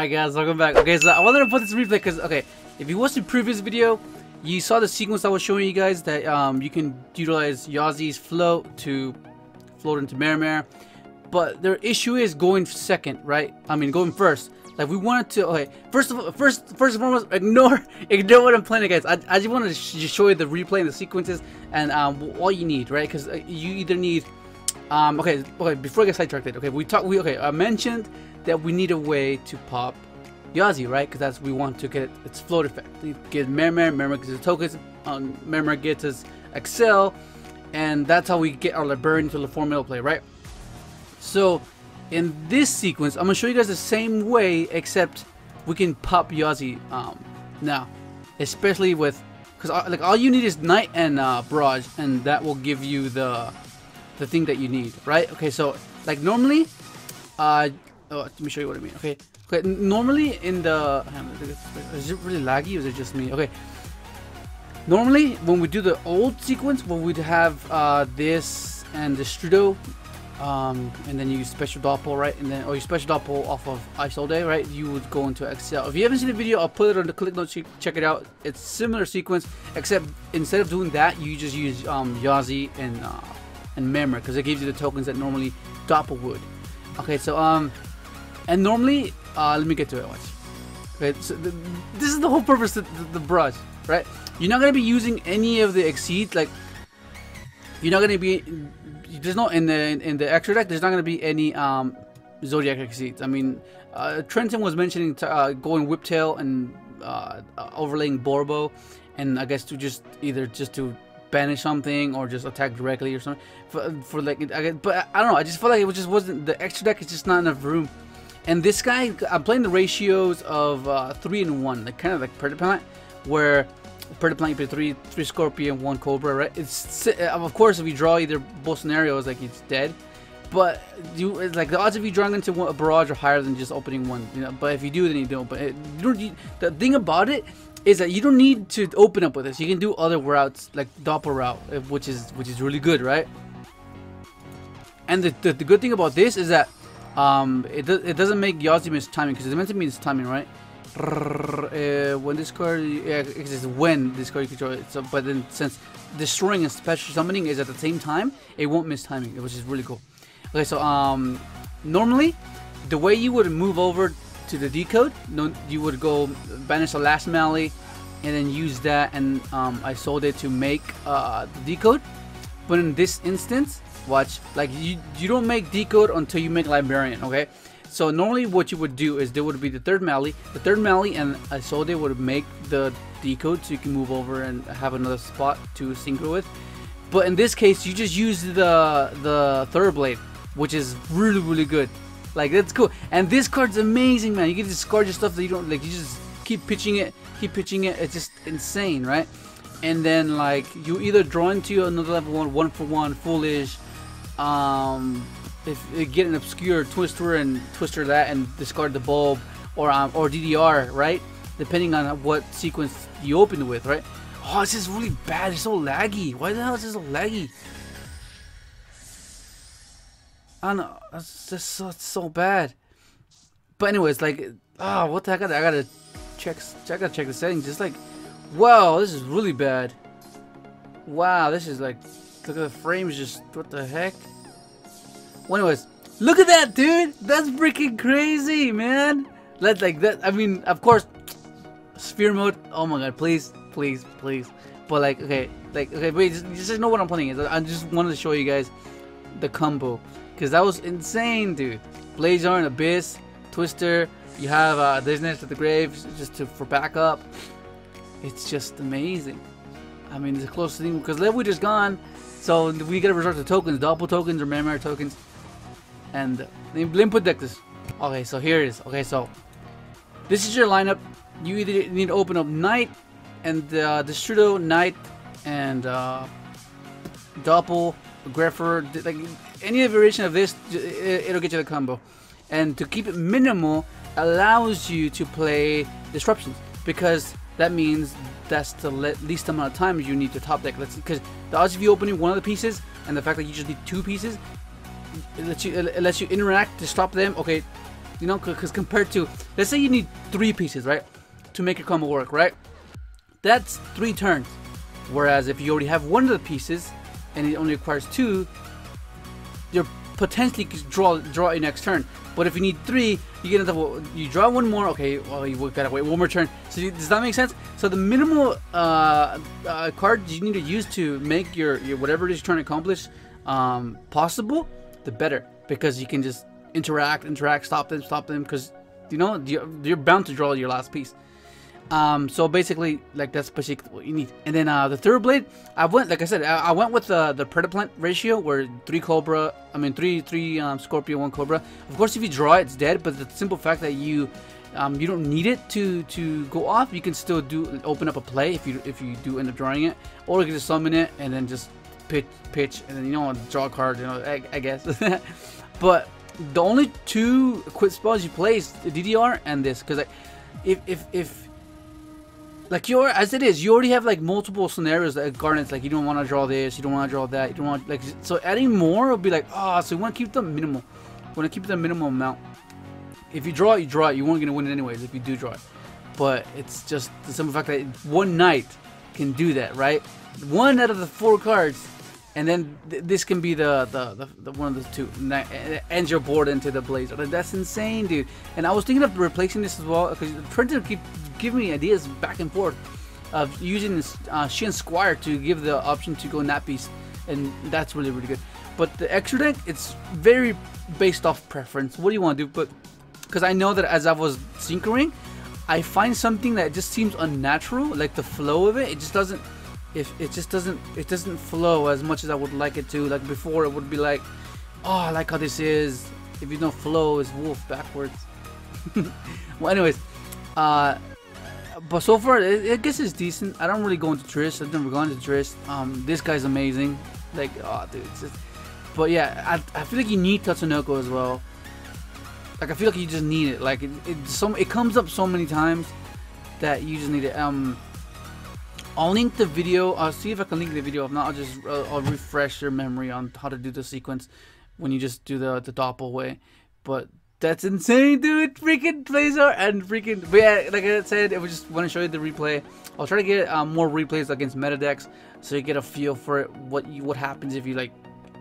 Alright guys, welcome back. Okay, so I wanted to put this replay because, okay, if you watched the previous video, you saw the sequence I was showing you guys that you can utilize Yazi's float to float into Mare. But their issue is going second, right? I mean, going first. Like, we wanted to, okay, first and foremost, ignore what I'm playing, guys. I just wanted to just show you the replay and the sequences and all you need, right? Because you either need, okay, before I get sidetracked, okay, I mentioned that we need a way to pop Yazi, right? Because that's we want to get its float effect. We get Mare gets the tokens, Mare gets its Excel, and that's how we get our librarian to the 4 middle play, right? So in this sequence, I'm gonna show you guys the same way, except we can pop Yazi now, especially with, because like all you need is Knight and Barrage, and that will give you the thing that you need, right? Okay, so like normally, let me show you what I mean. Okay, normally in the, is it really laggy or is it just me? Okay, normally when we do the old sequence, when we'd have this and the Strudo, and then you use special doppel, right? And then, or you special doppel off of Isolde, right? You would go into Excel. If you haven't seen the video, I'll put it on the click notes. Check it out. It's similar sequence, except instead of doing that, you just use Yazi and Mare, because it gives you the tokens that normally doppel would. Okay, so and normally, let me get to it. Watch. Okay, so this is the whole purpose of the barrage, right? You're not gonna be using any of the exceeds. Like, you're not gonna be. There's no in the extra deck. There's not gonna be any zodiac exceeds. I mean, Trenton was mentioning going whiptail and overlaying Borbo, and I guess to just either to banish something or just attack directly or something. For like, but I don't know. I just feel like it just wasn't, the extra deck is just not enough room. And this guy, I'm playing the ratios of 3 and 1, like kind of like Perth, where Perth you play 3 Scorpion, 1 Cobra, right? It's of course if you draw either both scenarios, like it's dead. But it's like the odds of you drawing into a barrage are higher than just opening one, you know. But if you do, then you don't. But the thing about it is that you don't need to open up with this. You can do other routes like Doppel route, which is really good, right? And the good thing about this is that it doesn't make Yazi miss timing, because it's meant to miss timing, right? When this card, yeah, it's when this card you control it. So, but then since destroying and special summoning is at the same time, it won't miss timing, which is really cool. Okay, so normally the way you would move over to the decode, you would go banish the last melee and then use that, and I sold it to make the decode. But in this instance, watch, like you don't make decode until you make librarian, okay? So normally what you would do is there would be the third melee, and I sold it would make the decode so you can move over and have another spot to synchro with. But in this case, you just use the third blade, which is really good. Like, that's cool. And this card's amazing, man. You can discard your stuff that you don't like. You just keep pitching it. It's just insane, right? And then like you either draw into another level 1 for 1 foolish. If you get an obscure twister and twister that and discard the bulb, or DDR, right? Depending on what sequence you open it with, right? Oh, this is really bad. It's so laggy. Why the hell is this so laggy? I don't know. It's just so bad. But anyways, like, what the heck? I gotta check the settings. Just like, wow, this is really bad. Wow, this is like, look at the frames. Just what the heck? Well, anyways, look at that, dude. That's freaking crazy, man. Let's like that. I mean, of course, sphere mode. Oh my god, please. But like, okay, wait, just know what I'm playing. I just wanted to show you guys the combo, because that was insane, dude. Blazar and Abyss, Twister. You have Dizziness to the Grave just for backup. It's just amazing. I mean, it's a close thing because Level just gone, so we gotta resort to tokens, Doppel tokens or Mare tokens. And let me put deck this. Okay, so here it is. Okay, so this is your lineup. You either need to open up Knight and the Strudo, Knight and Doppel, Greffer, like any variation of this, it'll get you the combo. And to keep it minimal allows you to play disruptions, because that means that's the least amount of time you need to top deck. Because the odds of you opening one of the pieces and the fact that you just need 2 pieces, it lets you interact to stop them. Okay, You know, because compared to, let's say you need 3 pieces, right, to make your combo work, right? That's 3 turns. Whereas if you already have one of the pieces and it only requires 2, you're potentially draw your next turn. But if you need 3, you get another. You draw 1 more. Okay, well you gotta wait 1 more turn. So does that make sense? So the minimal cards you need to use to make your whatever it is you're trying to accomplish possible, the better, because you can just interact, stop them, because you know you're bound to draw your last piece. So basically, like, that's basically what you need. And then the third blade, like I said, I went with the predator ratio, where 3 scorpion, 1 cobra. Of course, if you draw it, it's dead. But the simple fact that you don't need it to go off, you can still open up a play if you do end up drawing it, or you can just summon it and then just pitch, and then, you know, draw a card. You know, I guess. But the only 2 quit spells you play is the DDR and this, because like, if like as it is, you already have like multiple scenarios that garnets, like you don't want to draw this, you don't want to draw that, you don't want, like, so adding more will be like, so you want to keep them minimal. You want to keep the minimum amount. If you draw it, you draw it. You weren't gonna win it anyways if you do draw it. But it's just the simple fact that one knight can do that, right? 1 out of the 4 cards, and then this can be the one of the 2. Ends your board into the Blazar. That's insane, dude. And I was thinking of replacing this as well, because Printer keep giving me ideas back and forth of using this Shin Squire to give the option to go Nat Beast, and that's really good. But the extra deck, it's very based off preference. What do you want to do? But because I know that as I was synchroing, I find something that just seems unnatural, like the flow of it. It just doesn't. It doesn't flow as much as I would like it to. Like before, it would be like, oh, I like how this is. If you know, flow is wolf backwards. Well, anyways, but so far, I guess it's decent. I don't really go into Trish. I've never gone into Trish. This guy's amazing. Like, oh, dude, it's just. But yeah, I feel like you need Tatsunoko as well. Like, I feel like you just need it. Like, it comes up so many times that you just need it. I'll link the video. I'll see if I can link the video. If not, I'll refresh your memory on how to do the sequence when you just do the doppel way. But that's insane, dude. Freaking Blazar and freaking. But yeah, like I said, I just want to show you the replay. I'll try to get more replays against meta decks, so you get a feel for it. What happens if you like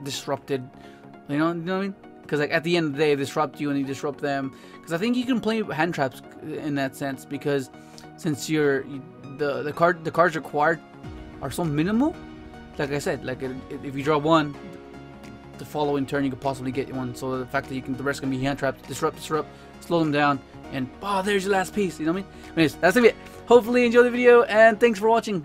disrupted. You know what I mean? Because like at the end of the day, they disrupt you and you disrupt them. Because I think you can play hand traps in that sense, because since the cards required are so minimal. Like I said, like if you draw 1, the following turn you could possibly get 1. So the fact that the rest can be hand traps, disrupt, slow them down, and there's your last piece. You know what I mean? Anyways, that's it. Hopefully you enjoyed the video, and thanks for watching.